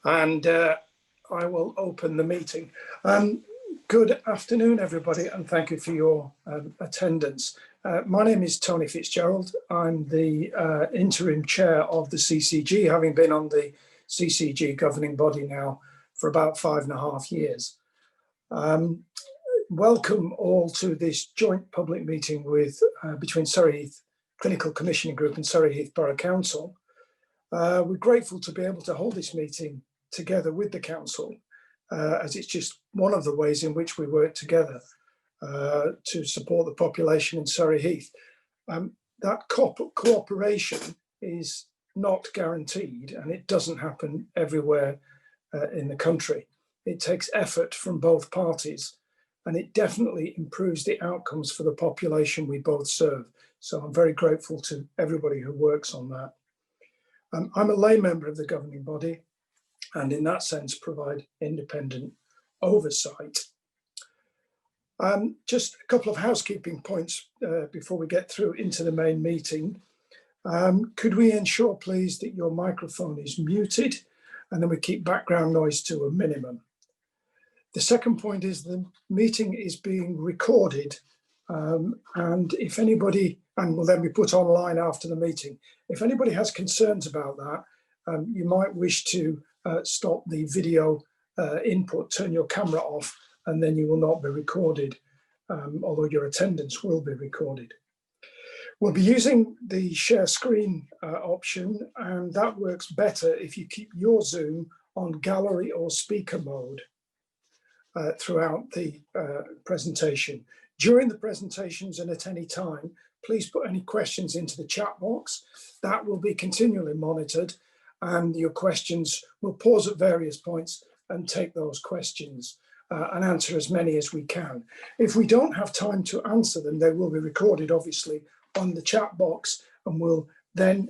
and I will open the meeting. Good afternoon, everybody, and thank you for your attendance. My name is Tony Fitzgerald. I'm the interim chair of the CCG, having been on the CCG governing body now for about 5.5 years. Welcome all to this joint public meeting with between Surrey Heath Clinical Commissioning Group and Surrey Heath Borough Council. We're grateful to be able to hold this meeting together with the council, as it's just one of the ways in which we work together to support the population in Surrey Heath. That cooperation is not guaranteed, and it doesn't happen everywhere in the country. It takes effort from both parties, and it definitely improves the outcomes for the population we both serve. So I'm very grateful to everybody who works on that. I'm a lay member of the governing body, and in that sense provide independent oversight. Just a couple of housekeeping points before we get through into the main meeting. Could we ensure, please, that your microphone is muted, and then we keep background noise to a minimum. The second point is the meeting is being recorded, and if anybody, and will then be put online after the meeting. If anybody has concerns about that, you might wish to stop the video input, turn your camera off, and then you will not be recorded, although your attendance will be recorded. We'll be using the share screen option, and that works better if you keep your Zoom on gallery or speaker mode throughout the presentation. During the presentations and at any time, please put any questions into the chat box. That will be continually monitored, and your questions will pause at various points and take those questions and answer as many as we can. If we don't have time to answer them, they will be recorded, obviously, on the chat box, and we'll then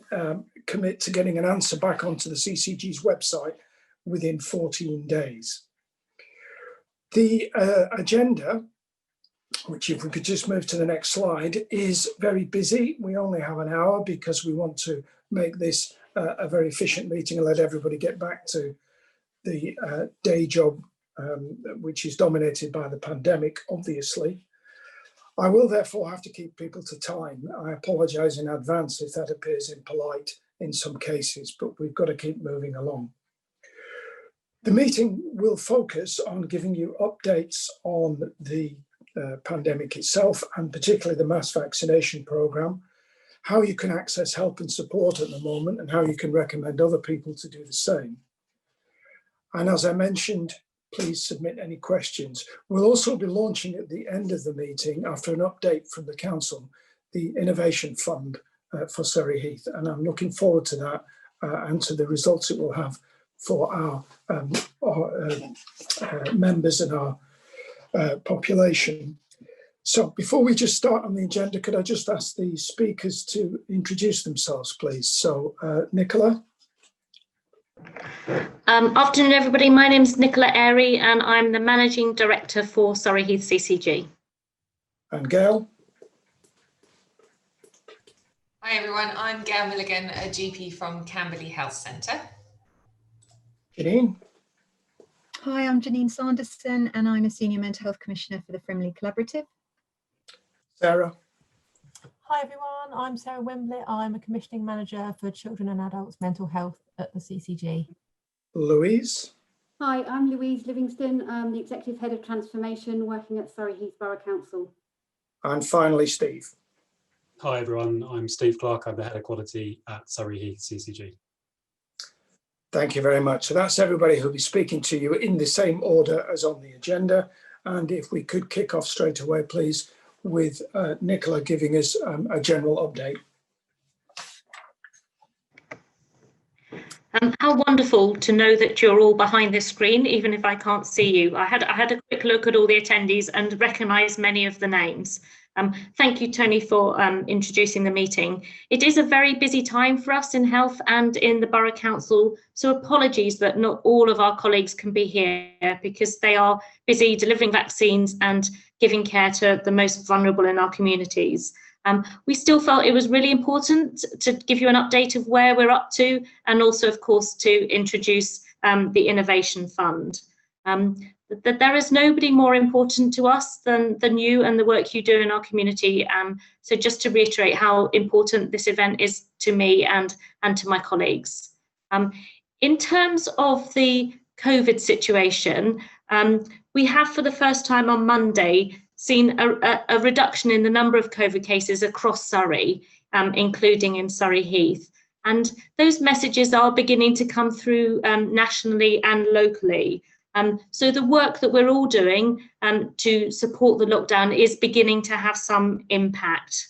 commit to getting an answer back onto the CCG's website within 14 days. The agenda, which if we could just move to the next slide, is very busy. We only have an hour because we want to make this a very efficient meeting and let everybody get back to the day job, which is dominated by the pandemic, obviously. I will therefore have to keep people to time. I apologise in advance if that appears impolite in some cases, but we've got to keep moving along. The meeting will focus on giving you updates on the pandemic itself, and particularly the mass vaccination programme, how you can access help and support at the moment, and how you can recommend other people to do the same. And as I mentioned, please submit any questions. We'll also be launching at the end of the meeting, after an update from the council, the Innovation Fund for Surrey Heath, and I'm looking forward to that and to the results it will have for our members and our population. So before we just start on the agenda, could I just ask the speakers to introduce themselves, please? So Nicola. Afternoon, everybody. My name is Nicola Airy, and I'm the Managing Director for Surrey Heath CCG. And Gail. Hi everyone, I'm Gail Milligan, a GP from Camberley Health Centre. Janine. Hi, I'm Janine Sanderson, and I'm a Senior Mental Health Commissioner for the Frimley Collaborative. Sarah. Hi everyone, I'm Sarah Wembley. I'm a Commissioning Manager for Children and Adults Mental Health at the CCG. Louise. Hi, I'm Louise Livingston, the Executive Head of Transformation working at Surrey Heath Borough Council. And finally, Steve. Hi everyone, I'm Steve Clark. I'm the Head of Quality at Surrey Heath CCG. Thank you very much. So that's everybody who'll be speaking to you in the same order as on the agenda. And if we could kick off straight away, please, with Nicola giving us a general update. How wonderful to know that you're all behind this screen, even if I can't see you. I had a quick look at all the attendees and recognised many of the names. Thank you, Tony, for introducing the meeting. It is a very busy time for us in health and in the Borough Council, so apologies that not all of our colleagues can be here because they are busy delivering vaccines and giving care to the most vulnerable in our communities. We still felt it was really important to give you an update of where we're up to, and also, of course, to introduce the Innovation Fund. That there is nobody more important to us than you and the work you do in our community. So just to reiterate how important this event is to me and to my colleagues. In terms of the COVID situation, we have for the first time on Monday seen a reduction in the number of COVID cases across Surrey, including in Surrey Heath. And those messages are beginning to come through nationally and locally. So the work that we're all doing to support the lockdown is beginning to have some impact.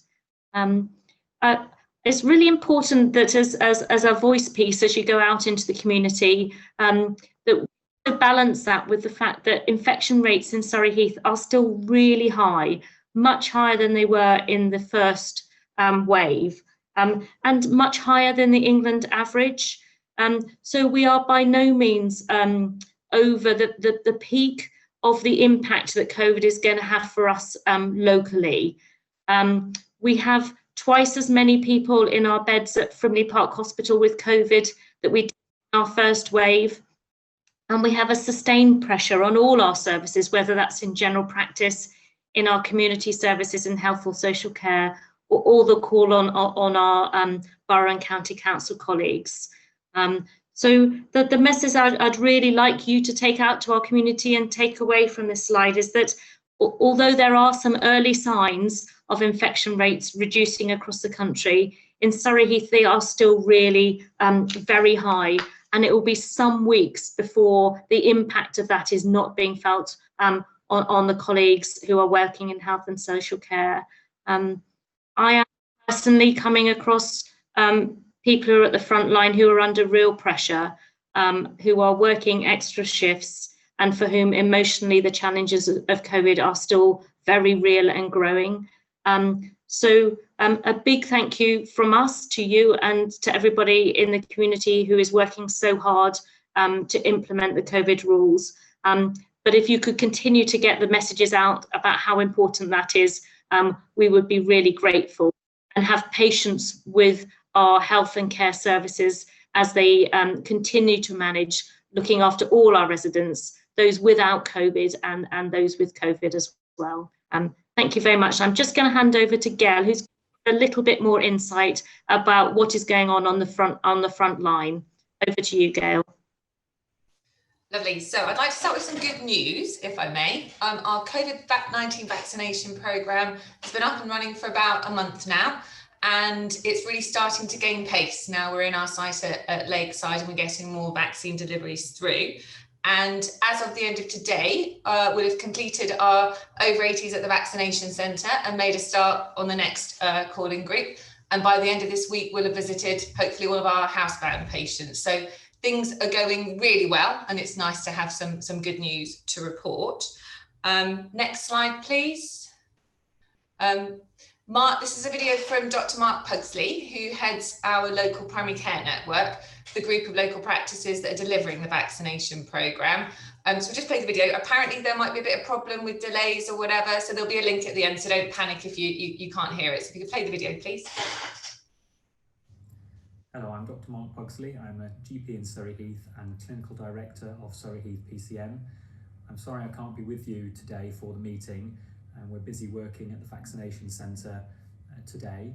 It's really important that as a voice piece, as you go out into the community, that we balance that with the fact that infection rates in Surrey Heath are still really high, much higher than they were in the first wave, and much higher than the England average. So we are by no means over the peak of the impact that COVID is going to have for us locally. We have twice as many people in our beds at Frimley Park Hospital with COVID that we did in our first wave. And we have a sustained pressure on all our services, whether that's in general practice, in our community services in health or social care, or the call on our borough and county council colleagues. So the message I'd really like you to take out to our community and take away from this slide is that although there are some early signs of infection rates reducing across the country, in Surrey Heath they are still really very high, and it will be some weeks before the impact of that is not being felt on the colleagues who are working in health and social care. I am personally coming across people who are at the front line who are under real pressure, who are working extra shifts, and for whom emotionally the challenges of COVID are still very real and growing. So a big thank you from us to you and to everybody in the community who is working so hard to implement the COVID rules. But if you could continue to get the messages out about how important that is, we would be really grateful, and have patience with our health and care services as they continue to manage looking after all our residents, those without COVID and those with COVID as well. Thank you very much. I'm just going to hand over to Gail, who's got a little bit more insight about what is going on the front line. Over to you, Gail. Lovely. So I'd like to start with some good news, if I may. Our COVID-19 vaccination programme has been up and running for about a month now, and it's really starting to gain pace. Now we're in our site at Lakeside and we're getting more vaccine deliveries through. And as of the end of today, we'll have completed our over 80s at the vaccination centre and made a start on the next calling group. And by the end of this week, we'll have visited hopefully all of our housebound patients. So things are going really well, and it's nice to have some good news to report. Next slide, please. This is a video from Dr. Mark Pugsley, who heads our local primary care network, the group of local practices that are delivering the vaccination programme. So we'll just play the video. Apparently there might be a bit of problem with delays or whatever, so there'll be a link at the end, so don't panic if you can't hear it. So if you could play the video, please. Hello, I'm Dr. Mark Pugsley. I'm a GP in Surrey Heath and Clinical Director of Surrey Heath PCN. I'm sorry I can't be with you today for the meeting. We're busy working at the vaccination centre today.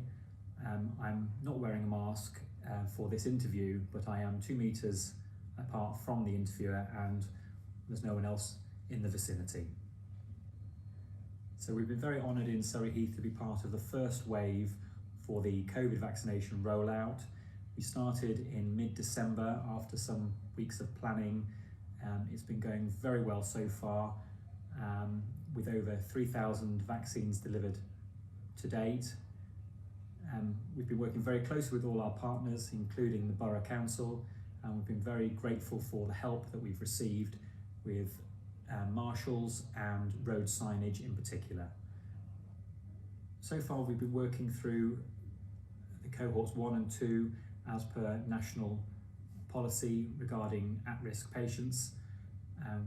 I'm not wearing a mask for this interview, but I am 2 metres apart from the interviewer and there's no one else in the vicinity. So we've been very honoured in Surrey Heath to be part of the first wave for the COVID vaccination rollout. We started in mid-December after some weeks of planning. It's been going very well so far, with over 3,000 vaccines delivered to date. We've been working very closely with all our partners, including the Borough Council, and we've been very grateful for the help that we've received with marshals and road signage in particular. So far we've been working through the cohorts 1 and 2 as per national policy regarding at-risk patients.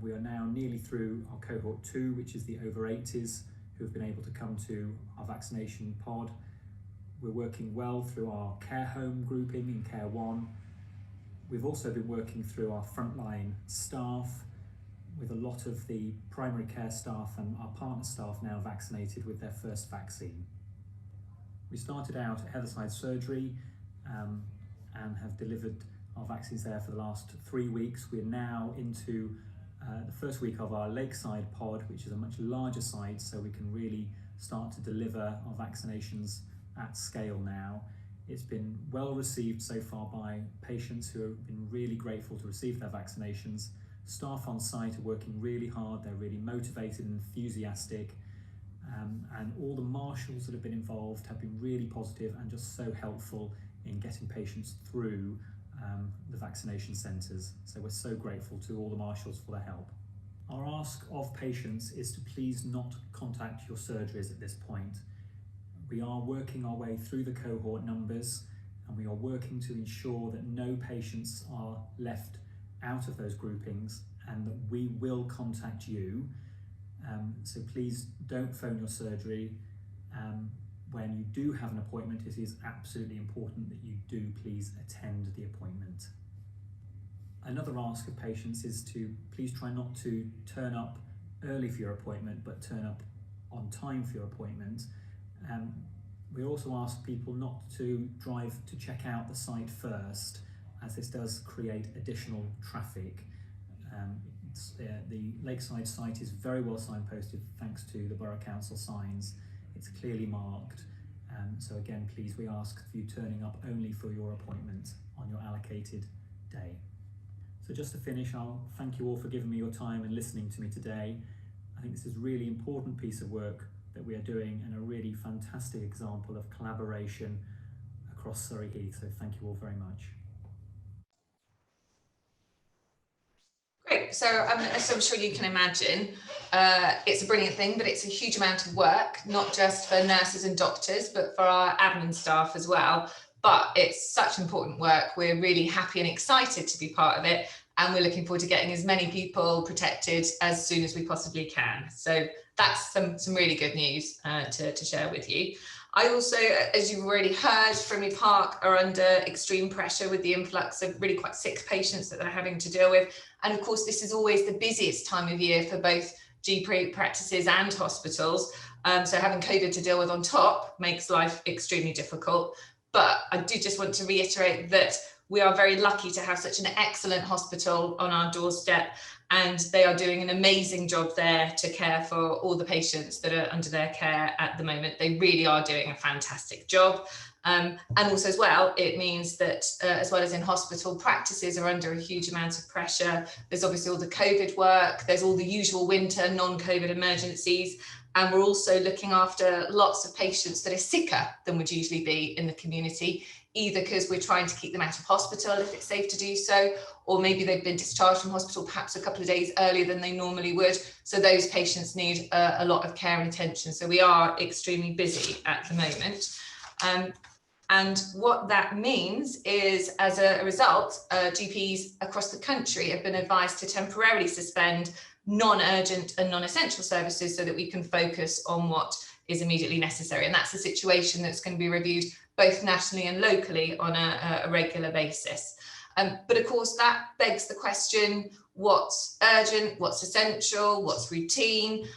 We are now nearly through our cohort 2, which is the over 80s who have been able to come to our vaccination pod. We're working well through our care home grouping in care 1. We've also been working through our frontline staff, with a lot of the primary care staff and our partner staff now vaccinated with their first vaccine. We started out at Heatherside Surgery and have delivered our vaccines there for the last 3 weeks. We're now into the first week of our Lakeside pod, which is a much larger site, so we can really start to deliver our vaccinations at scale now. It's been well received so far by patients who have been really grateful to receive their vaccinations. Staff on site are working really hard, they're really motivated and enthusiastic, and all the marshals that have been involved have been really positive and just so helpful in getting patients through the vaccination centres. So we're so grateful to all the marshals for their help. Our ask of patients is to please not contact your surgeries at this point. We are working our way through the cohort numbers, and we are working to ensure that no patients are left out of those groupings, and that we will contact you. So please don't phone your surgery. When you do have an appointment, it is absolutely important that you do please attend the appointment. Another ask of patients is to please try not to turn up early for your appointment, but turn up on time for your appointment. We also ask people not to drive to check out the site first, as this does create additional traffic. The Lakeside site is very well signposted thanks to the Borough Council signs. It's clearly marked. So again, please, we ask for you turning up only for your appointment on your allocated day. So just to finish, I'll thank you all for giving me your time and listening to me today. I think this is a really important piece of work that we are doing, and a really fantastic example of collaboration across Surrey Heath. So thank you all very much. Great. So as I'm sure you can imagine, it's a brilliant thing, but it's a huge amount of work, not just for nurses and doctors, but for our admin staff as well. But it's such important work. We're really happy and excited to be part of it, and we're looking forward to getting as many people protected as soon as we possibly can. So that's some really good news to share with you. I also, as you've already heard, Frimley Park are under extreme pressure with the influx of really quite sick patients that they're having to deal with. And of course, this is always the busiest time of year for both GP practices and hospitals. So having COVID to deal with on top makes life extremely difficult. But I do just want to reiterate that we are very lucky to have such an excellent hospital on our doorstep, and they are doing an amazing job there to care for all the patients that are under their care at the moment. They really are doing a fantastic job. And also as well, it means that as well as in hospital, practices are under a huge amount of pressure. There's obviously all the COVID work, there's all the usual winter non-COVID emergencies, and we're also looking after lots of patients that are sicker than would usually be in the community, either because we're trying to keep them out of hospital if it's safe to do so, or maybe they've been discharged from hospital perhaps a couple of days earlier than they normally would. So those patients need a lot of care and attention. So we are extremely busy at the moment. And what that means is, as a result, GPs across the country have been advised to temporarily suspend non-urgent and non-essential services so that we can focus on what is immediately necessary. And that's a situation that's going to be reviewed both nationally and locally on a regular basis. But of course, that begs the question, what's urgent, what's essential, what's routine?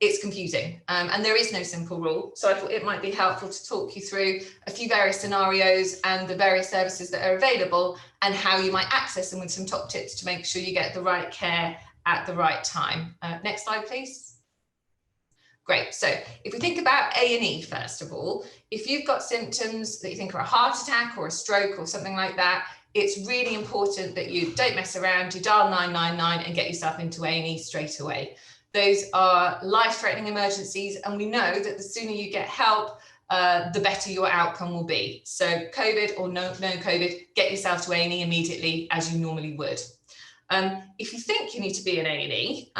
It's confusing, and there is no simple rule. So I thought it might be helpful to talk you through a few various scenarios and the various services that are available and how you might access them, with some top tips to make sure you get the right care at the right time. Next slide, please. Great. So if we think about A&E, first of all, if you've got symptoms that you think are a heart attack or a stroke or something like that, it's really important that you don't mess around, you dial 999 and get yourself into A&E straight away. Those are life-threatening emergencies, and we know that the sooner you get help, the better your outcome will be. So COVID or no COVID, get yourself to A&E immediately as you normally would. If you think you need to be in A&E,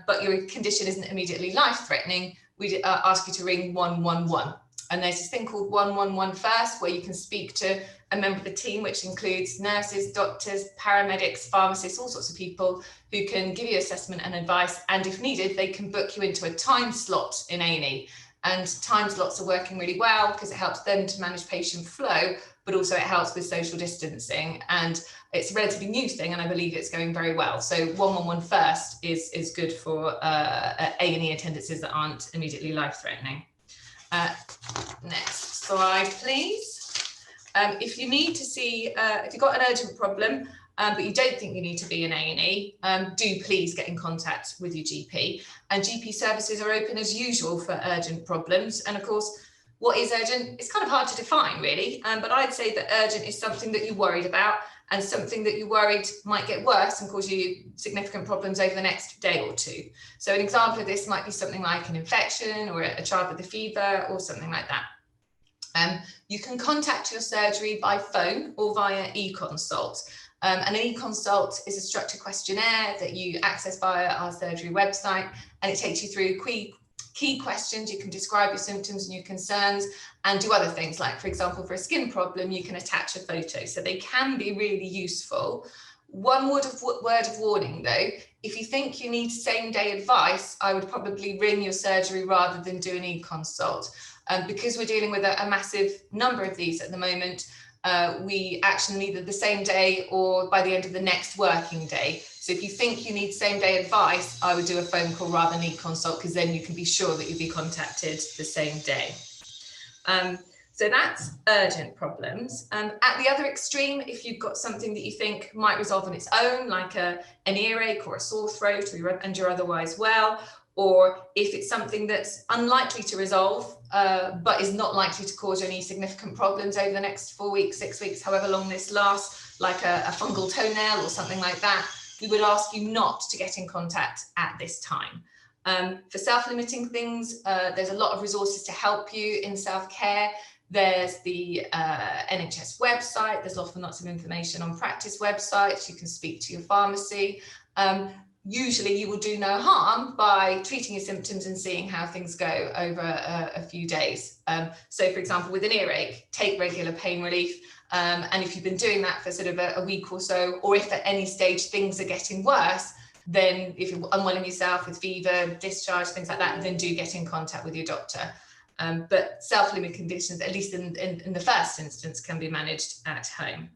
but your condition isn't immediately life-threatening, we ask you to ring 111. And there's this thing called 111 first, where you can speak to a member of the team, which includes nurses, doctors, paramedics, pharmacists, all sorts of people who can give you assessment and advice. And if needed, they can book you into a time slot in A&E. and time slots are working really well because it helps them to manage patient flow, but also it helps with social distancing, and it's a relatively new thing and I believe it's going very well. So 111 first is good for A&E attendances that aren't immediately life-threatening. Next slide, please. If you need to see, if you've got an urgent problem, but you don't think you need to be in A&E, do please get in contact with your GP. And GP services are open as usual for urgent problems. And of course, what is urgent? It's kind of hard to define really, but I'd say that urgent is something that you're worried about and something that you're worried might get worse and cause you significant problems over the next day or two. So an example of this might be something like an infection or a child with a fever or something like that. You can contact your surgery by phone or via e-consult. And an e-consult is a structured questionnaire that you access via our surgery website, and it takes you through key questions. You can describe your symptoms and your concerns and do other things, like for example, for a skin problem, you can attach a photo. So they can be really useful. One word of warning though, if you think you need same day advice, I would probably ring your surgery rather than do an e-consult. Because we're dealing with a massive number of these at the moment, we action either the same day or by the end of the next working day. So if you think you need same day advice, I would do a phone call rather than e-consult, because then you can be sure that you'll be contacted the same day. So that's urgent problems. At the other extreme, if you've got something that you think might resolve on its own, like an earache or a sore throat, and you're otherwise well, or if it's something that's unlikely to resolve, but is not likely to cause any significant problems over the next 4 weeks, 6 weeks, however long this lasts, like a fungal toenail or something like that, we would ask you not to get in contact at this time. For self-limiting things, there's a lot of resources to help you in self-care. There's the NHS website. There's often lots of information on practice websites. You can speak to your pharmacy. Usually you will do no harm by treating your symptoms and seeing how things go over a few days. So for example, with an earache, take regular pain relief. And if you've been doing that for sort of a week or so, or if at any stage things are getting worse, then if you're unwell in yourself with fever, discharge, things like that, then do get in contact with your doctor. But self-limiting conditions, at least in the first instance, can be managed at home.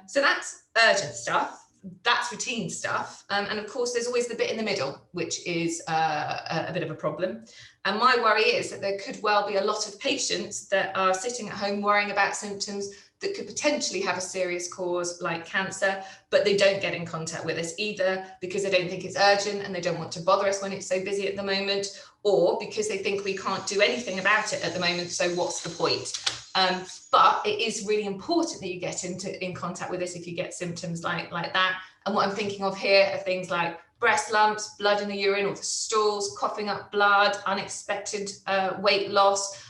So that's urgent stuff. That's routine stuff. And of course, there's always the bit in the middle, which is a bit of a problem. And my worry is that there could well be a lot of patients that are sitting at home worrying about symptoms that could potentially have a serious cause like cancer, but they don't get in contact with us either because they don't think it's urgent and they don't want to bother us when it's so busy at the moment, or because they think we can't do anything about it at the moment, so what's the point? But it is really important that you get in contact with us if you get symptoms like that. And what I'm thinking of here are things like breast lumps, blood in the urine or the stools, coughing up blood, unexpected weight loss,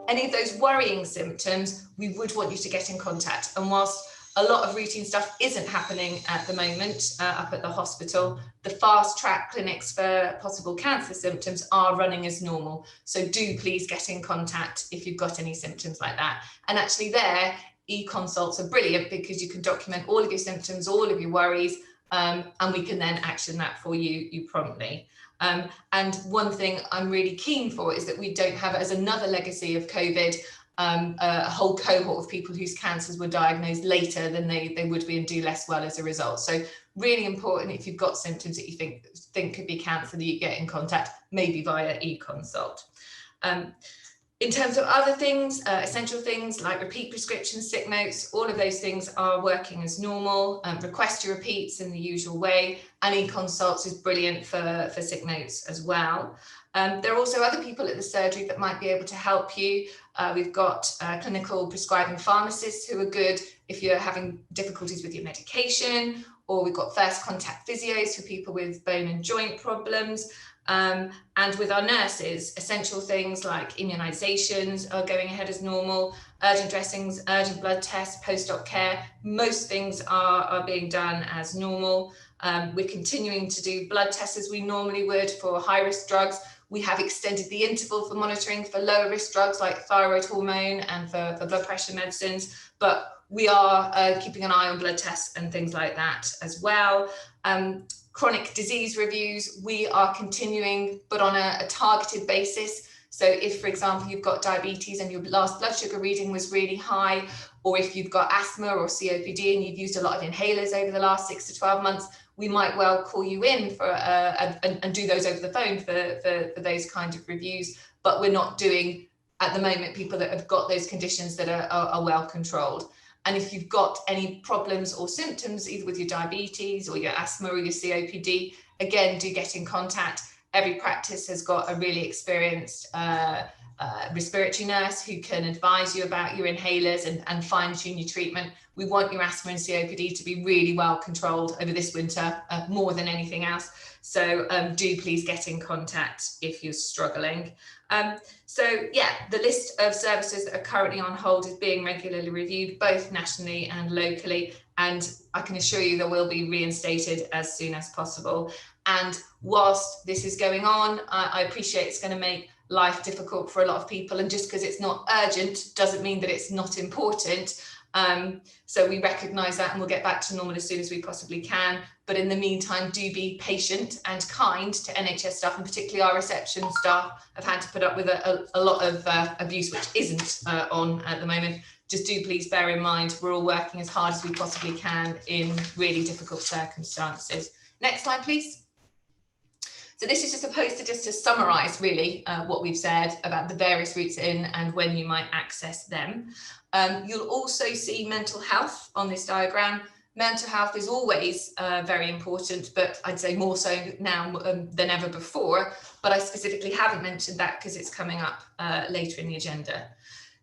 any of those worrying symptoms, we would want you to get in contact. And whilst a lot of routine stuff isn't happening at the moment up at the hospital, the fast track clinics for possible cancer symptoms are running as normal. So do please get in contact if you've got any symptoms like that. And actually there, e-consults are brilliant because you can document all of your symptoms, all of your worries, and we can then action that for you promptly. And one thing I'm really keen for is that we don't have, as another legacy of COVID, a whole cohort of people whose cancers were diagnosed later than they would be and do less well as a result. So really important, if you've got symptoms that you think could be cancer, that you get in contact, maybe via e-consult. In terms of other things, essential things like repeat prescriptions, sick notes, all of those things are working as normal. Request your repeats in the usual way, and e-consults is brilliant for sick notes as well. There are also other people at the surgery that might be able to help you. We've got clinical prescribing pharmacists who are good if you're having difficulties with your medication, or we've got first contact physios for people with bone and joint problems. And with our nurses, essential things like immunisations are going ahead as normal, urgent dressings, urgent blood tests, post-op care, most things are being done as normal. We're continuing to do blood tests as we normally would for high-risk drugs. We have extended the interval for monitoring for lower risk drugs like thyroid hormone and for blood pressure medicines, but we are keeping an eye on blood tests and things like that as well. Chronic disease reviews, we are continuing, but on a targeted basis. So if, for example, you've got diabetes and your last blood sugar reading was really high, or if you've got asthma or COPD and you've used a lot of inhalers over the last 6 to 12 months, we might well call you in for and do those over the phone for those kind of reviews. But we're not doing, at the moment, people that have got those conditions that are well controlled. And if you've got any problems or symptoms, either with your diabetes or your asthma or your COPD, again, do get in contact. Every practice has got a really experienced respiratory nurse who can advise you about your inhalers and fine tune your treatment. We want your asthma and COPD to be really well controlled over this winter, more than anything else. So do please get in contact if you're struggling. So yeah, the list of services that are currently on hold is being regularly reviewed, both nationally and locally. And I can assure you they will be reinstated as soon as possible. And whilst this is going on, I appreciate it's going to make life difficult for a lot of people. And just because it's not urgent doesn't mean that it's not important. So we recognise that, and we'll get back to normal as soon as we possibly can. But in the meantime, do be patient and kind to NHS staff, and particularly our reception staff have had to put up with a lot of abuse, which isn't on at the moment. Just do please bear in mind, we're all working as hard as we possibly can in really difficult circumstances. Next slide, please. So this is just supposed to summarise really what we've said about the various routes in and when you might access them. You'll also see mental health on this diagram. Mental health is always very important, but I'd say more so now than ever before. But I specifically haven't mentioned that because it's coming up later in the agenda.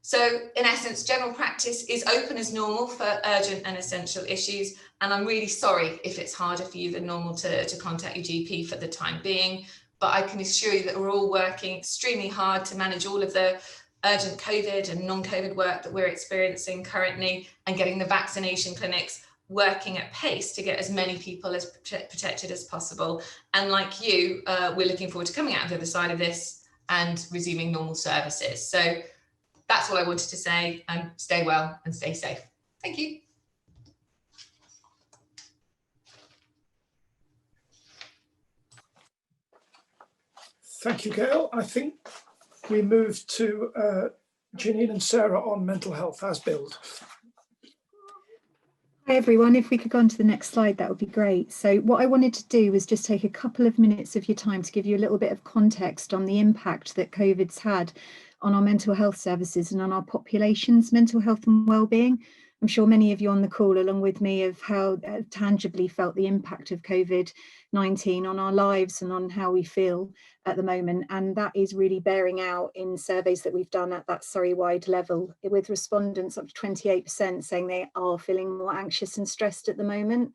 So in essence, general practice is open as normal for urgent and essential issues. And I'm really sorry if it's harder for you than normal to contact your GP for the time being. But I can assure you that we're all working extremely hard to manage all of the urgent COVID and non-COVID work that we're experiencing currently, and getting the vaccination clinics working at pace to get as many people as protected as possible. And like you, we're looking forward to coming out of the other side of this and resuming normal services. So that's what I wanted to say. Stay well and stay safe. Thank you. Thank you, Gail. I think we move to Janine and Sarah on mental health as billed. Hi everyone, if we could go on to the next slide, that would be great. So what I wanted to do was just take a couple of minutes of your time to give you a little bit of context on the impact that COVID's had on our mental health services and on our population's mental health and well-being. I'm sure many of you on the call, along with me, have how tangibly felt the impact of COVID-19 on our lives and on how we feel at the moment. And that is really bearing out in surveys that we've done at that Surrey-wide level, with respondents up to 28% saying they are feeling more anxious and stressed at the moment.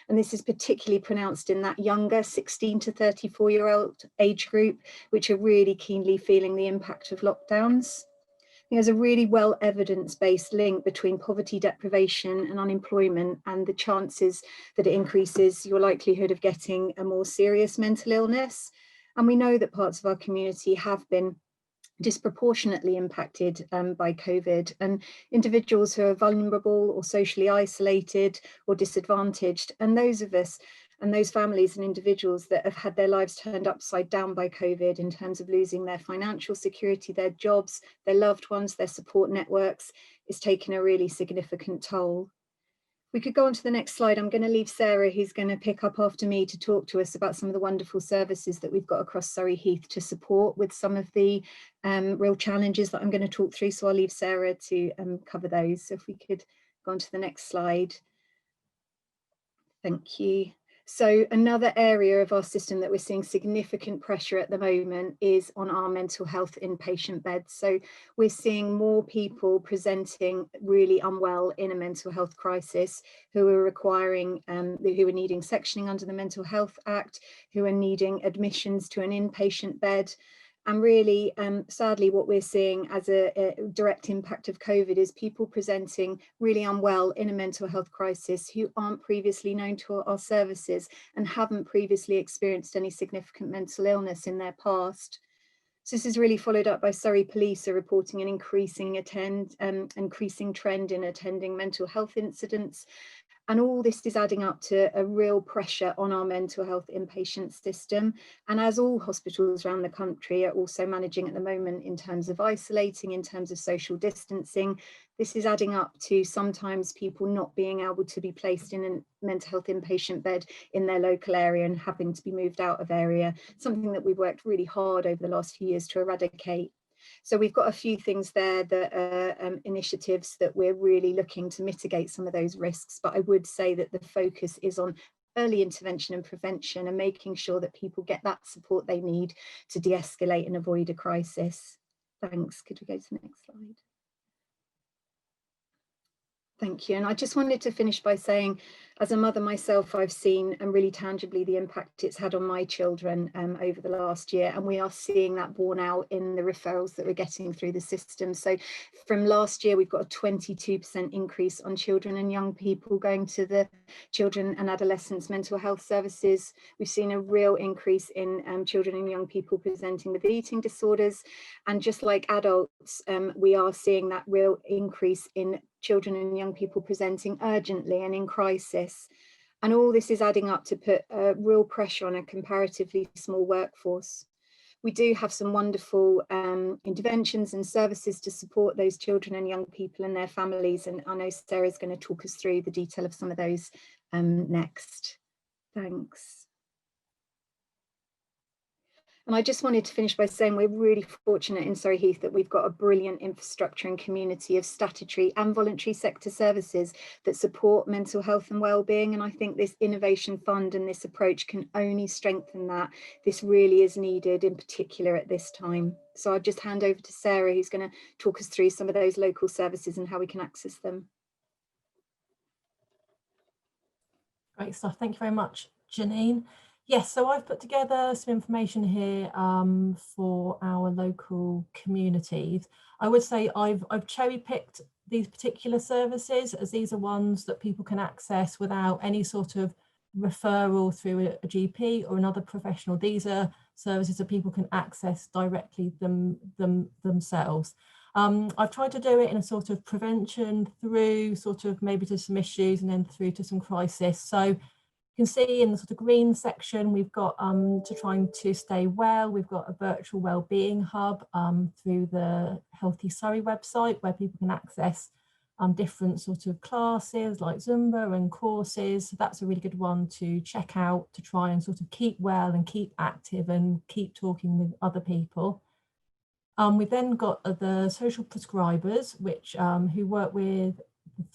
And this is particularly pronounced in that younger 16 to 34-year-old age group, which are really keenly feeling the impact of lockdowns. There's a really well evidence-based link between poverty, deprivation and unemployment, and the chances that it increases your likelihood of getting a more serious mental illness. And we know that parts of our community have been disproportionately impacted by COVID, and individuals who are vulnerable or socially isolated or disadvantaged, and those of us and those families and individuals that have had their lives turned upside down by COVID in terms of losing their financial security, their jobs, their loved ones, their support networks, is taking a really significant toll. We could go on to the next slide. I'm going to leave Sarah, who's going to pick up after me, to talk to us about some of the wonderful services that we've got across Surrey Heath to support with some of the real challenges that I'm going to talk through. So I'll leave Sarah to cover those. So if we could go on to the next slide. Thank you. So another area of our system that we're seeing significant pressure at the moment is on our mental health inpatient beds. So we're seeing more people presenting really unwell in a mental health crisis, who are requiring, who are needing sectioning under the Mental Health Act, who are needing admissions to an inpatient bed. And really, sadly, what we're seeing as a direct impact of COVID is people presenting really unwell in a mental health crisis who aren't previously known to our services and haven't previously experienced any significant mental illness in their past. So this is really followed up by Surrey Police are reporting an increasing trend in attending mental health incidents. And all this is adding up to a real pressure on our mental health inpatient system. And as all hospitals around the country are also managing at the moment in terms of isolating, in terms of social distancing, this is adding up to sometimes people not being able to be placed in a mental health inpatient bed in their local area and having to be moved out of area, something that we've worked really hard over the last few years to eradicate. So we've got a few things there that are initiatives that we're really looking to mitigate some of those risks. But I would say that the focus is on early intervention and prevention and making sure that people get that support they need to de-escalate and avoid a crisis. Thanks. Could we go to the next slide? Thank you. And I just wanted to finish by saying, as a mother myself, I've seen and really tangibly the impact it's had on my children over the last year. And we are seeing that borne out in the referrals that we're getting through the system. So from last year, we've got a 22% increase on children and young people going to the children and adolescents mental health services. We've seen a real increase in children and young people presenting with eating disorders. And just like adults, we are seeing that real increase in children and young people presenting urgently and in crisis. And all this is adding up to put real pressure on a comparatively small workforce. We do have some wonderful interventions and services to support those children and young people and their families. And I know Sarah's going to talk us through the detail of some of those next. Thanks. And I just wanted to finish by saying we're really fortunate in Surrey Heath that we've got a brilliant infrastructure and community of statutory and voluntary sector services that support mental health and wellbeing. And I think this innovation fund and this approach can only strengthen that. This really is needed, in particular at this time. So I'll just hand over to Sarah, who's going to talk us through some of those local services and how we can access them. Great stuff. Thank you very much, Janine. Yes, so I've put together some information here for our local communities. I would say I've cherry-picked these particular services as these are ones that people can access without any sort of referral through a GP or another professional. These are services that people can access directly themselves. I've tried to do it in a sort of prevention through sort of maybe to some issues and then through to some crisis. So you can see in the sort of green section, we've got to trying to stay well. We've got a virtual wellbeing hub through the Healthy Surrey website where people can access different sort of classes like Zumba and courses. So that's a really good one to check out to try and sort of keep well and keep active and keep talking with other people. We've then got the social prescribers, which who work with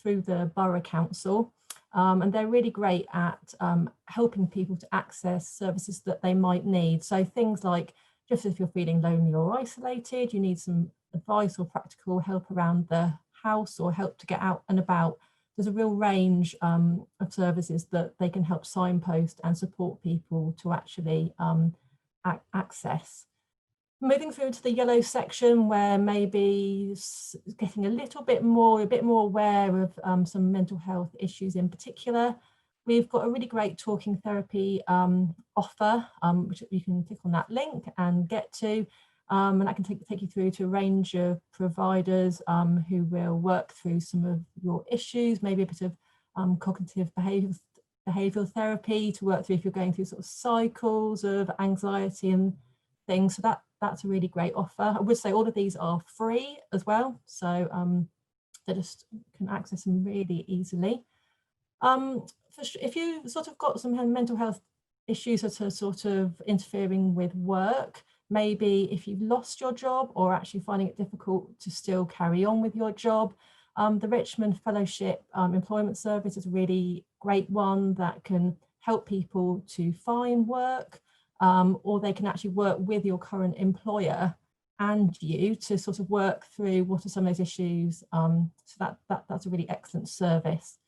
through the Borough Council. And they're really great at helping people to access services that they might need. So things like just if you're feeling lonely or isolated, you need some advice or practical help around the house or help to get out and about. There's a real range of services that they can help signpost and support people to actually access. Moving through to the yellow section where maybe getting a bit more aware of some mental health issues in particular. We've got a really great talking therapy offer, which you can click on that link and get to. And that can take you through to a range of providers who will work through some of your issues, maybe a bit of cognitive behavioural therapy to work through if you're going through sort of cycles of anxiety and things. So that's a really great offer. I would say all of these are free as well, so they just can access them really easily. If you sort of got some mental health issues that are sort of interfering with work, maybe if you've lost your job or actually finding it difficult to still carry on with your job, the Richmond Fellowship Employment Service is a really great one that can help people to find work. Or they can actually work with your current employer and you to sort of work through what are some of those issues. So that's a really excellent service.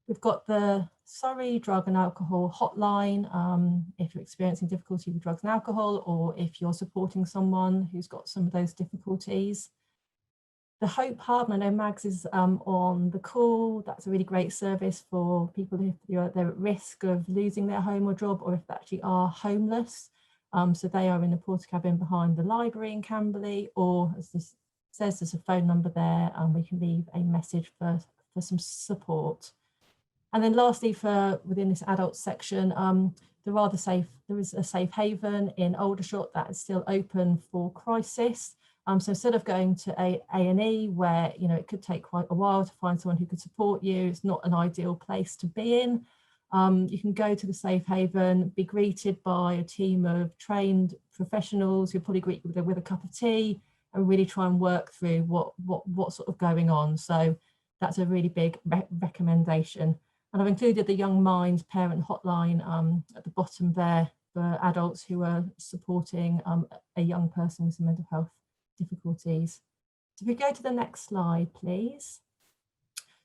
We've got the Surrey Drug and Alcohol Hotline if you're experiencing difficulty with drugs and alcohol, or if you're supporting someone who's got some of those difficulties. The Hope Hub, I know Mags is on the call. That's a really great service for people if they're at risk of losing their home or job, or if they actually are homeless. So they are in the porter cabin behind the library in Camberley, or as this says, there's a phone number there and we can leave a message for some support. And then lastly, for within this adult section, there is a safe haven in Aldershot that is still open for crisis. So instead of going to A&E, where it could take quite a while to find someone who could support you, it's not an ideal place to be in. You can go to the safe haven, be greeted by a team of trained professionals who probably greet you with a cup of tea and really try and work through what's sort of going on. So that's a really big recommendation. And I've included the Young Minds parent hotline at the bottom there for adults who are supporting a young person with some mental health difficulties. So if we go to the next slide, please.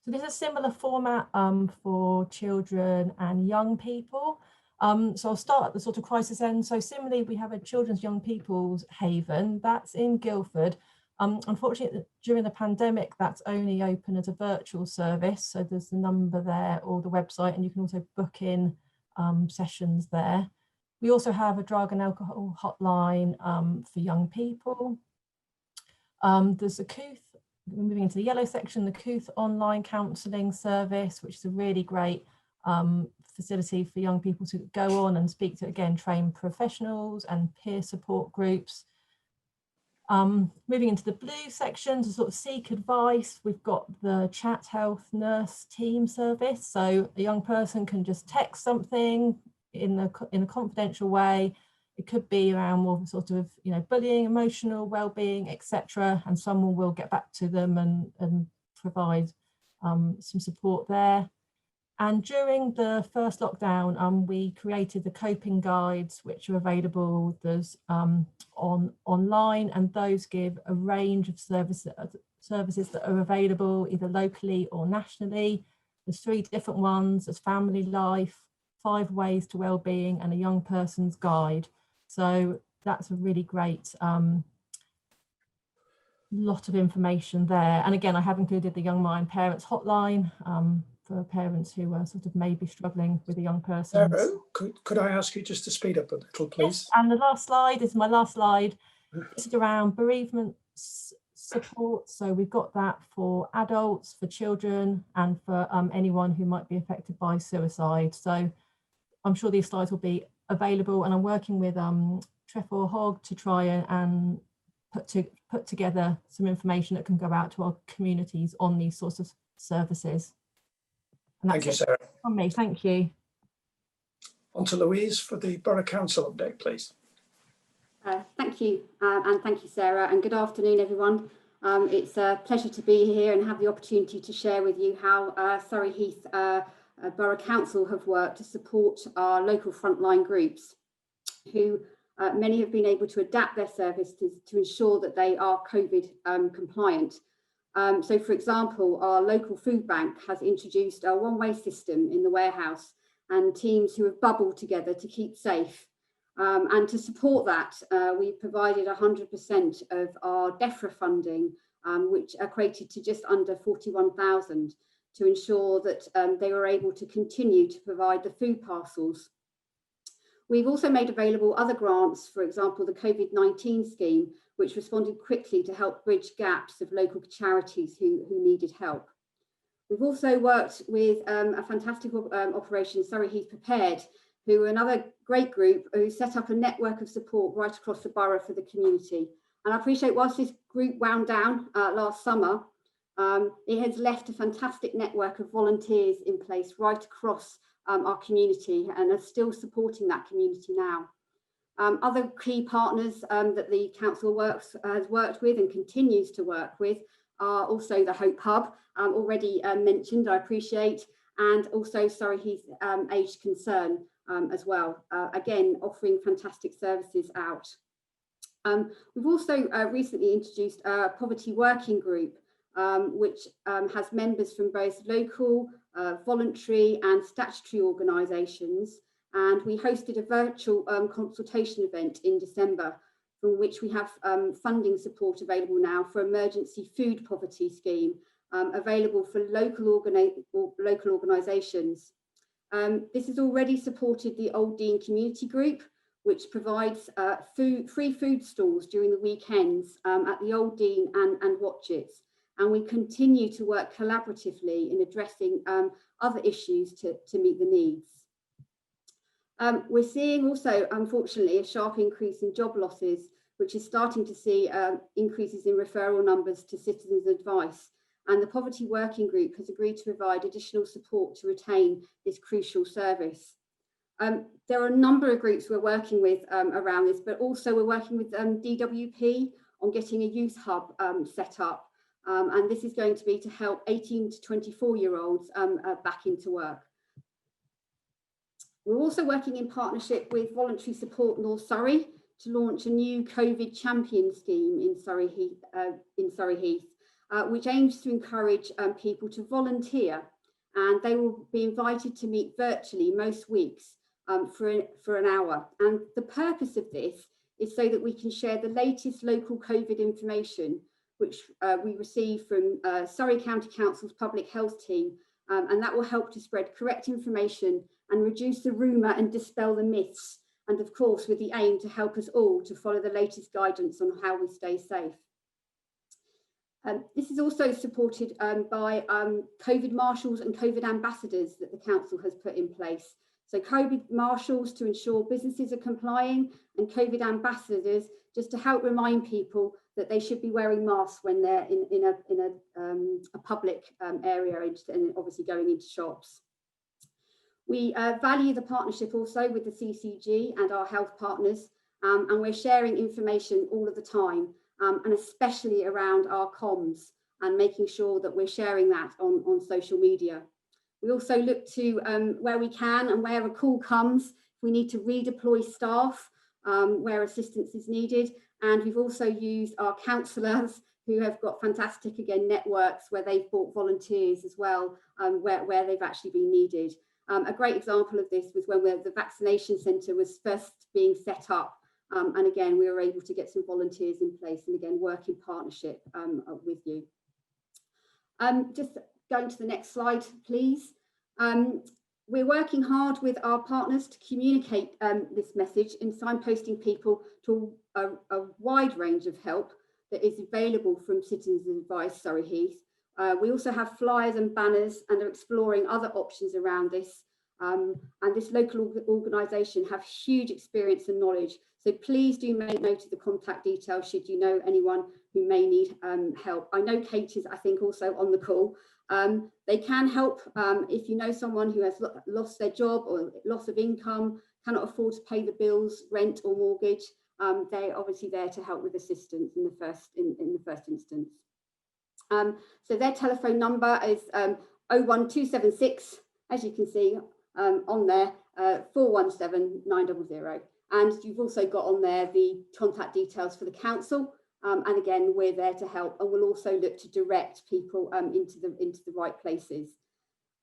So this is a similar format for children and young people. So I'll start at the sort of crisis end. So similarly, we have a children's young people's haven that's in Guildford. Unfortunately, during the pandemic, that's only open as a virtual service. So there's the number there or the website, and you can also book in sessions there. We also have a drug and alcohol hotline for young people. There's a Cooth, moving into the yellow section, the Cooth online counselling service, which is a really great facility for young people to go on and speak to, again, trained professionals and peer support groups. Moving into the blue section to sort of seek advice, we've got the Chat Health Nurse Team service. So a young person can just text something in a confidential way. It could be around more sort of, bullying, emotional well-being, etc. And someone will get back to them and provide some support there. And during the first lockdown, we created the coping guides, which are available. There's online, and those give a range of services that are available either locally or nationally. There's 3 different ones. There's Family Life, 5 Ways to Wellbeing, and a Young Person's Guide. So that's a really great lot of information there. And again, I have included the Young Mind Parents Hotline for parents who are sort of maybe struggling with a young person. Sarah, could I ask you just to speed up a little, please? Yes, and the last slide is my last slide. This is around bereavement support. So we've got that for adults, for children, and for anyone who might be affected by suicide. So I'm sure these slides will be available, and I'm working with Trefor Hogg to try and put together some information that can go out to our communities on these sorts of services. And Thank you, Sarah. From me, thank you. On to Louise for the Borough Council update, please. Thank you, and thank you, Sarah, and good afternoon, everyone. It's a pleasure to be here and have the opportunity to share with you how Surrey Heath Borough Council have worked to support our local frontline groups, who many have been able to adapt their services to ensure that they are COVID compliant. So, for example, our local food bank has introduced a one-way system in the warehouse, and teams who have bubbled together to keep safe. And to support that, we've provided 100% of our DEFRA funding, which equated to just under 41,000, to ensure that they were able to continue to provide the food parcels. We've also made available other grants, for example, the COVID-19 scheme, which responded quickly to help bridge gaps of local charities who needed help. We've also worked with a fantastic operation, Surrey Heath Prepared, who are another great group who set up a network of support right across the borough for the community. And I appreciate, whilst this group wound down last summer, it has left a fantastic network of volunteers in place right across our community, and are still supporting that community now. Other key partners that the council has worked with and continues to work with are also the Hope Hub, already mentioned, I appreciate, and also Surrey Heath Aged Concern as well, again, offering fantastic services out. We've also recently introduced a poverty working group, which has members from both local, voluntary and statutory organisations. And we hosted a virtual consultation event in December, from which we have funding support available now for emergency food poverty scheme, available for local organisations. This has already supported the Old Dean Community Group, which provides free food stalls during the weekends at the Old Dean and Watchets. and we continue to work collaboratively in addressing other issues to meet the needs. We're seeing also, unfortunately, a sharp increase in job losses, which is starting to see increases in referral numbers to Citizens Advice. And the Poverty Working Group has agreed to provide additional support to retain this crucial service. There are a number of groups we're working with around this, but also we're working with DWP on getting a youth hub set up. And this is going to be to help 18 to 24-year-olds back into work. We're also working in partnership with Voluntary Support North Surrey to launch a new COVID champion scheme in Surrey Heath, which aims to encourage people to volunteer, and they will be invited to meet virtually most weeks for an hour. And the purpose of this is so that we can share the latest local COVID information, which we receive from Surrey County Council's Public Health team, and that will help to spread correct information and reduce the rumour and dispel the myths, and of course with the aim to help us all to follow the latest guidance on how we stay safe. This is also supported by COVID marshals and COVID ambassadors that the council has put in place. So COVID marshals to ensure businesses are complying, and COVID ambassadors just to help remind people that they should be wearing masks when they're in a public area and obviously going into shops. We value the partnership also with the CCG and our health partners, and we're sharing information all of the time, and especially around our comms and making sure that we're sharing that on social media. We also look to where we can and where a call comes, if we need to redeploy staff where assistance is needed. And we've also used our counsellors who have got fantastic, again, networks where they've brought volunteers as well, where they've actually been needed. A great example of this was when the vaccination centre was first being set up. And again, we were able to get some volunteers in place and again, work in partnership with you. Just going to the next slide, please. We're working hard with our partners to communicate this message and signposting people to a wide range of help that is available from Citizens Advice Surrey Heath. We also have flyers and banners and are exploring other options around this. And this local organisation have huge experience and knowledge. So please do make note of the contact details should you know anyone who may need help. I know Kate is, I think, also on the call. They can help if you know someone who has lost their job or loss of income, cannot afford to pay the bills, rent or mortgage. They're obviously there to help with assistance in the first instance. So their telephone number is 01276, as you can see on there, 417 900. And you've also got on there the contact details for the council. And again, we're there to help, and we'll also look to direct people into the right places.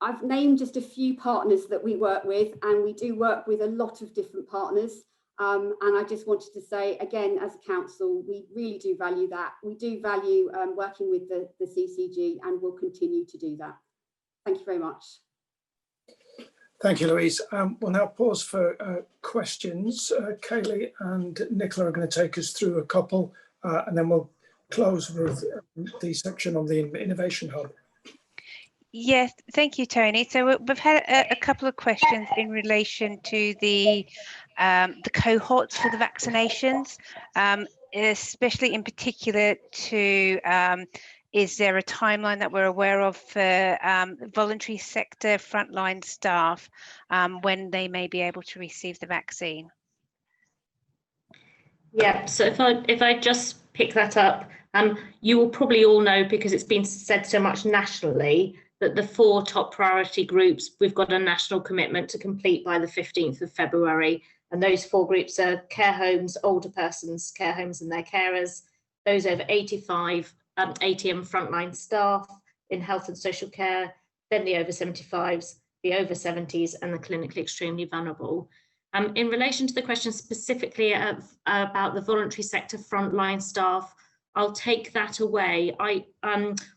I've named just a few partners that we work with, and we do work with a lot of different partners. And I just wanted to say, again, as a council, we really do value that. We do value working with the CCG, and we'll continue to do that. Thank you very much. Thank you, Louise. We'll now pause for questions. Kaylee and Nicola are going to take us through a couple, and then we'll close with the section on the Innovation Hub. Yes, thank you, Tony. So we've had a couple of questions in relation to the cohorts for the vaccinations, especially in particular to is there a timeline that we're aware of for voluntary sector frontline staff when they may be able to receive the vaccine? Yeah, so if I just pick that up, you will probably all know, because it's been said so much nationally, that the 4 top priority groups, we've got a national commitment to complete by the 15th of February. And those 4 groups are care homes, older persons, care homes and their carers, those over 85, ATM frontline staff in health and social care, then the over 75s, the over 70s and the clinically extremely vulnerable. In relation to the question specifically about the voluntary sector frontline staff, I'll take that away.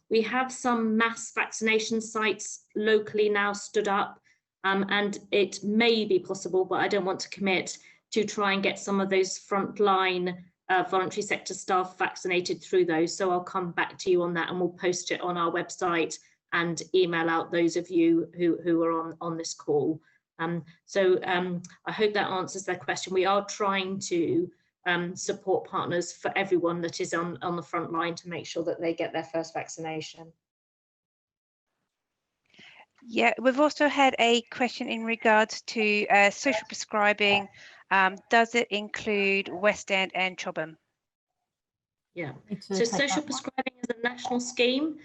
We have some mass vaccination sites locally now stood up, and it may be possible, but I don't want to commit, to try and get some of those frontline voluntary sector staff vaccinated through those. So I'll come back to you on that, and we'll post it on our website and email out those of you who are on this call. I hope that answers their question. We are trying to support partners for everyone that is on the front line to make sure that they get their first vaccination. Yeah, we've also had a question in regards to social prescribing. Does it include West End and Chobham? Yeah, so social prescribing is a national scheme.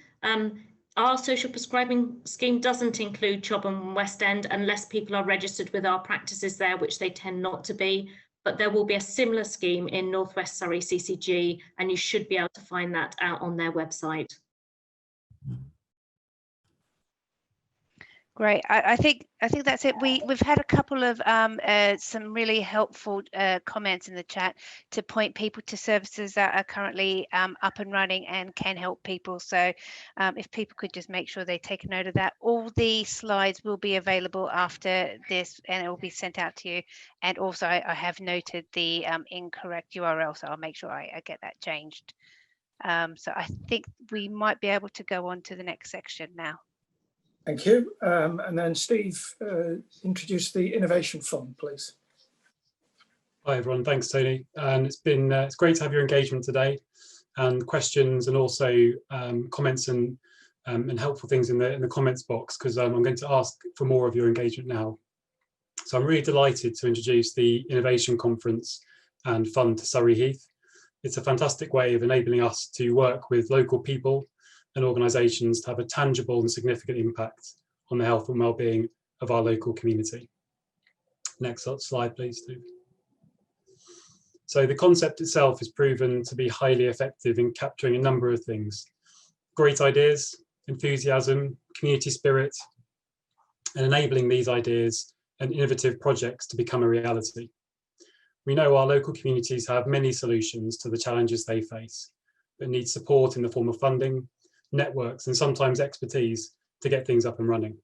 Our social prescribing scheme doesn't include Chobham and West End unless people are registered with our practices there, which they tend not to be. But there will be a similar scheme in North West Surrey CCG, and you should be able to find that out on their website. Great. I think that's it. We've had a couple of some really helpful comments in the chat to point people to services that are currently up and running and can help people. So if people could just make sure they take a note of that. All the slides will be available after this, and it will be sent out to you. And also I have noted the incorrect URL, so I'll make sure I get that changed. So I think we might be able to go on to the next section now. Thank you. And then Steve, introduce the Innovation Fund, please. Hi everyone, thanks Tony. And it's great to have your engagement today, and questions, and also comments and helpful things in the comments box, because I'm going to ask for more of your engagement now. So I'm really delighted to introduce the Innovation Conference and Fund to Surrey Heath. It's a fantastic way of enabling us to work with local people and organisations to have a tangible and significant impact on the health and well-being of our local community. Next slide, please, Steve. So the concept itself is proven to be highly effective in capturing a number of things: great ideas, enthusiasm, community spirit, and enabling these ideas and innovative projects to become a reality. We know our local communities have many solutions to the challenges they face, but need support in the form of funding, networks, and sometimes expertise to get things up and running.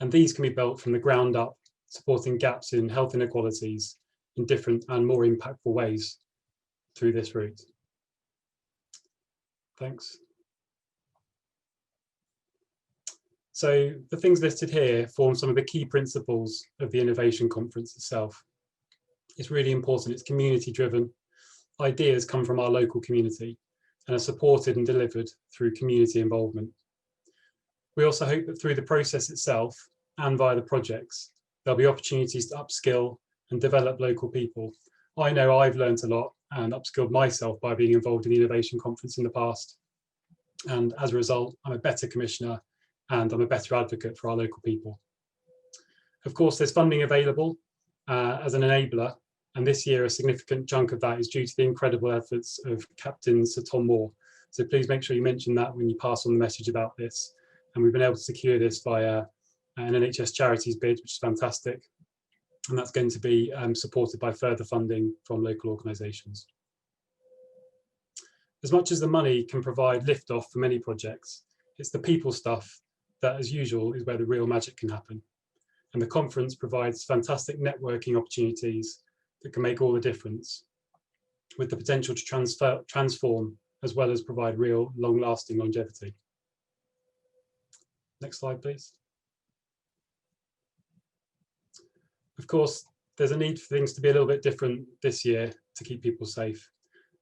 And these can be built from the ground up, supporting gaps in health inequalities in different and more impactful ways through this route. Thanks. So the things listed here form some of the key principles of the Innovation Conference itself. It's really important, it's community driven. Ideas come from our local community and are supported and delivered through community involvement. We also hope that through the process itself and via the projects, there'll be opportunities to upskill and develop local people. I know I've learned a lot and upskilled myself by being involved in the Innovation Conference in the past. And as a result, I'm a better commissioner and I'm a better advocate for our local people. Of course, there's funding available as an enabler, and this year a significant chunk of that is due to the incredible efforts of Captain Sir Tom Moore. So please make sure you mention that when you pass on the message about this. And we've been able to secure this via an NHS Charities bid, which is fantastic. And that's going to be supported by further funding from local organisations. As much as the money can provide liftoff for many projects, it's the people stuff that, as usual, is where the real magic can happen. And the conference provides fantastic networking opportunities that can make all the difference, with the potential to transform as well as provide real long-lasting longevity. Next slide, please. Of course, there's a need for things to be a little bit different this year to keep people safe,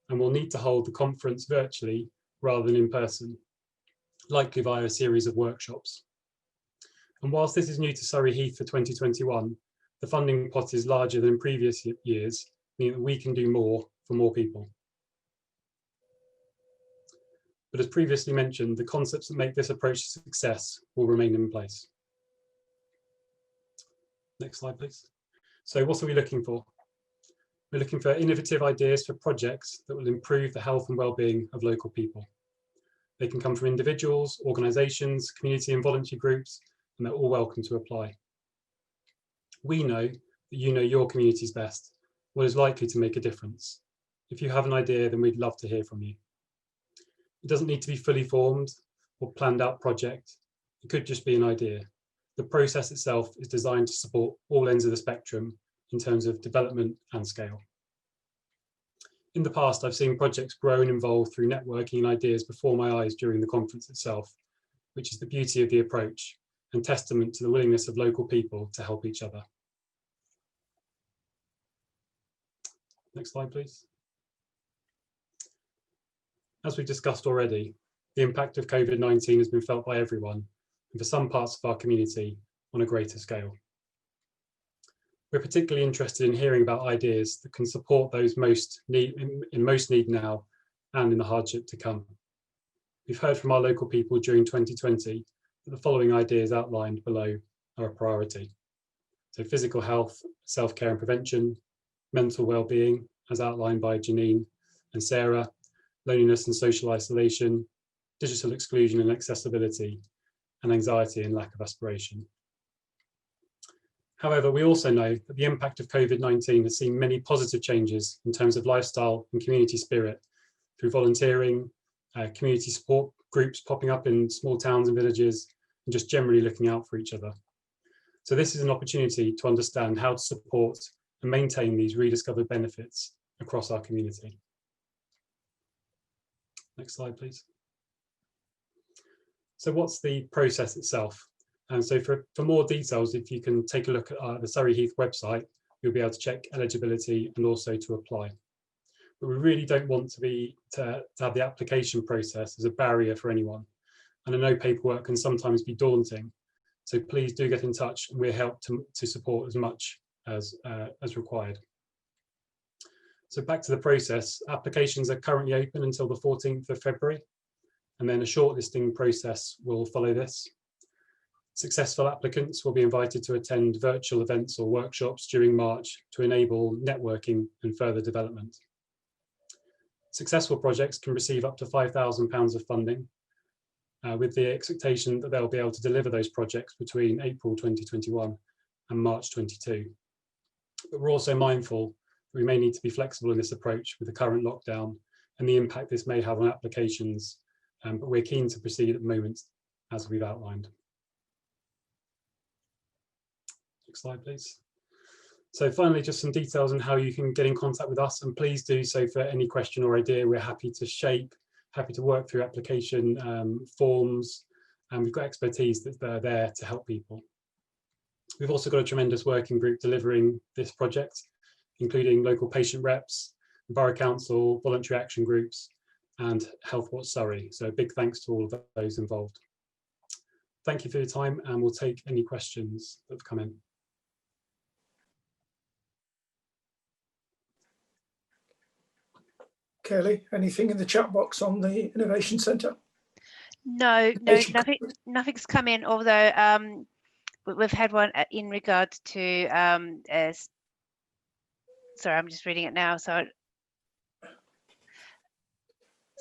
and we'll need to hold the conference virtually rather than in person, likely via a series of workshops. And whilst this is new to Surrey Heath for 2021, the funding pot is larger than in previous years, meaning that we can do more for more people. But as previously mentioned, the concepts that make this approach a success will remain in place. Next slide, please. So what are we looking for? We're looking for innovative ideas for projects that will improve the health and well-being of local people. They can come from individuals, organisations, community and voluntary groups, and they're all welcome to apply. We know that you know your communities best, what is likely to make a difference. If you have an idea, then we'd love to hear from you. It doesn't need to be fully formed or planned out project. It could just be an idea. The process itself is designed to support all ends of the spectrum in terms of development and scale. In the past, I've seen projects grow and evolve through networking and ideas before my eyes during the conference itself, which is the beauty of the approach and testament to the willingness of local people to help each other. Next slide, please. As we've discussed already, the impact of COVID-19 has been felt by everyone, and for some parts of our community on a greater scale. We're particularly interested in hearing about ideas that can support those in most need now and in the hardship to come. We've heard from our local people during 2020 that the following ideas outlined below are a priority. So physical health, self-care and prevention, mental well-being, as outlined by Janine and Sarah, loneliness and social isolation, digital exclusion and accessibility, and anxiety and lack of aspiration. However, we also know that the impact of COVID-19 has seen many positive changes in terms of lifestyle and community spirit through volunteering, community support groups popping up in small towns and villages, and just generally looking out for each other. So this is an opportunity to understand how to support and maintain these rediscovered benefits across our community. Next slide, please. So what's the process itself? And so for more details, if you can take a look at the Surrey Heath website, you'll be able to check eligibility and also to apply. But we really don't want to have the application process as a barrier for anyone. And I know paperwork can sometimes be daunting. So please do get in touch and we'll help to support as much as required. So back to the process, applications are currently open until the 14th of February, and then a shortlisting process will follow this. Successful applicants will be invited to attend virtual events or workshops during March to enable networking and further development. Successful projects can receive up to £5,000 of funding, with the expectation that they'll be able to deliver those projects between April 2021 and March 22. But we're also mindful that we may need to be flexible in this approach with the current lockdown and the impact this may have on applications, but we're keen to proceed at the moment as we've outlined. Next slide, please. So finally, just some details on how you can get in contact with us, and please do so for any question or idea. We're happy to work through application forms, and we've got expertise that's there to help people. We've also got a tremendous working group delivering this project, including local patient reps, borough council, voluntary action groups, and Health Watch Surrey. So a big thanks to all of those involved. Thank you for your time, and we'll take any questions that have come in. Kelly, anything in the chat box on the Innovation Centre? No, nothing's come in, although we've had one in regards to, sorry, I'm just reading it now. So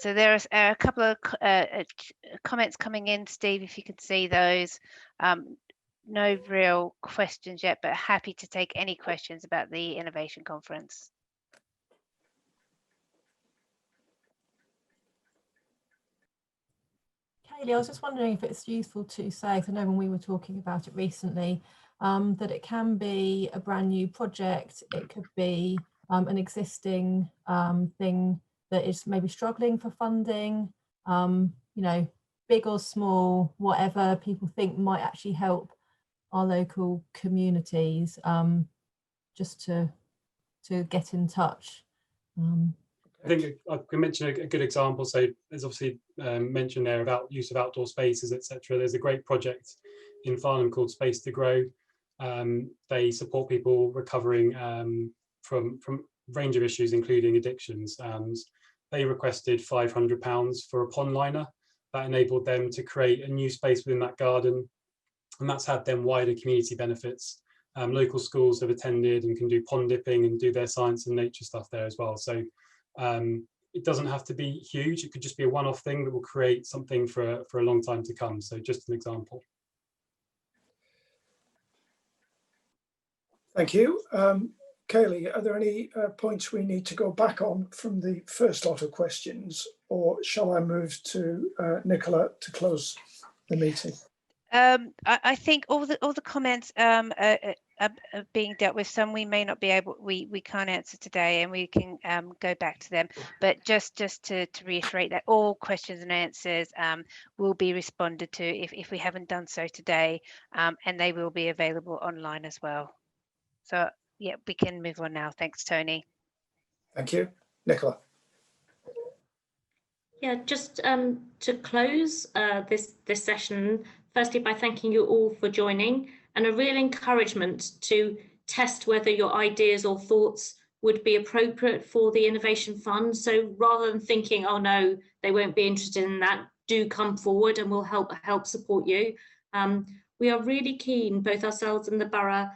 there's a couple of comments coming in, Steve, if you could see those. No real questions yet, but happy to take any questions about the Innovation Conference. Kaylee, I was just wondering if it's useful to say, because I know when we were talking about it recently, that it can be a brand new project, it could be an existing thing that is maybe struggling for funding, you know, big or small, whatever people think might actually help our local communities, just to get in touch. I think I can mention a good example. So there's obviously mentioned there about use of outdoor spaces, etc. There's a great project in Farnham called Space to Grow. They support people recovering from a range of issues, including addictions. They requested £500 for a pond liner. That enabled them to create a new space within that garden, and that's had them wider community benefits. Local schools have attended and can do pond dipping and do their science and nature stuff there as well. So it doesn't have to be huge. It could just be a one-off thing that will create something for a long time to come. So just an example. Thank you. Kaylee, are there any points we need to go back on from the first lot of questions, or shall I move to Nicola to close the meeting? I think all the comments being dealt with. Some we may not be able, we can't answer today, and we can go back to them. But just to reiterate that all questions and answers will be responded to if we haven't done so today, and they will be available online as well. So yeah, we can move on now. Thanks, Tony. Thank you. Nicola. Yeah, just to close this session, firstly by thanking you all for joining, and a real encouragement to test whether your ideas or thoughts would be appropriate for the Innovation Fund. So rather than thinking, oh no, they won't be interested in that, do come forward and we'll help support you. We are really keen, both ourselves and the borough,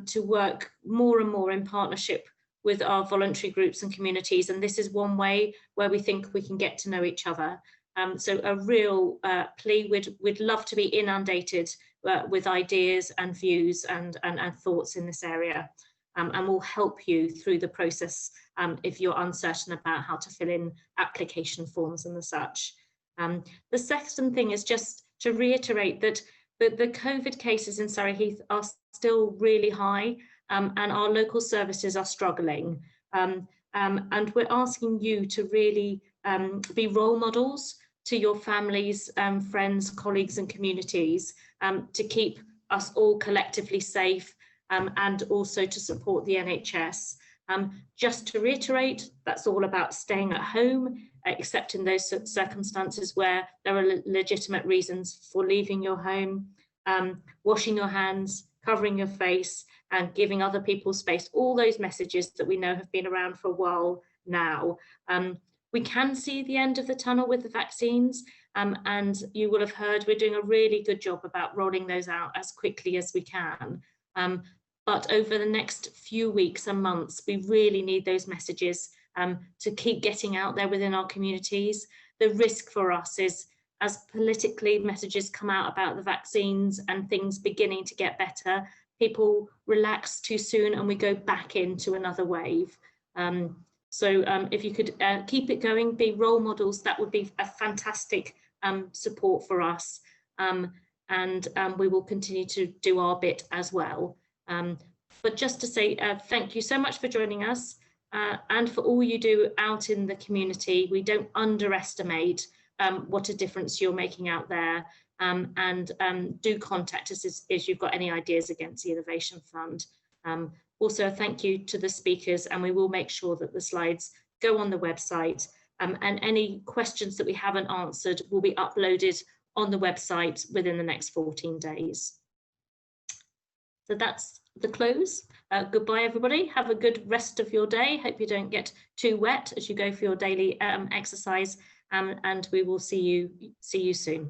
to work more and more in partnership with our voluntary groups and communities, and this is one way where we think we can get to know each other. So a real plea, we'd love to be inundated with ideas and views and thoughts in this area, and we'll help you through the process if you're uncertain about how to fill in application forms and the such. The second thing is just to reiterate that the COVID cases in Surrey Heath are still really high, and our local services are struggling. And we're asking you to really be role models to your families, friends, colleagues and communities, to keep us all collectively safe, and also to support the NHS. Just to reiterate, that's all about staying at home, except in those circumstances where there are legitimate reasons for leaving your home, washing your hands, covering your face, and giving other people space, all those messages that we know have been around for a while now. We can see the end of the tunnel with the vaccines, and you will have heard we're doing a really good job about rolling those out as quickly as we can. But over the next few weeks and months, we really need those messages to keep getting out there within our communities. The risk for us is, as politically messages come out about the vaccines and things beginning to get better, people relax too soon and we go back into another wave. So if you could keep it going, be role models, that would be a fantastic support for us. And we will continue to do our bit as well. But just to say thank you so much for joining us, and for all you do out in the community. We don't underestimate what a difference you're making out there. And do contact us if you've got any ideas against the Innovation Fund. Also, thank you to the speakers, and we will make sure that the slides go on the website, and any questions that we haven't answered will be uploaded on the website within the next 14 days. So that's the close. Goodbye, everybody. Have a good rest of your day. Hope you don't get too wet as you go for your daily exercise, and we will see you soon.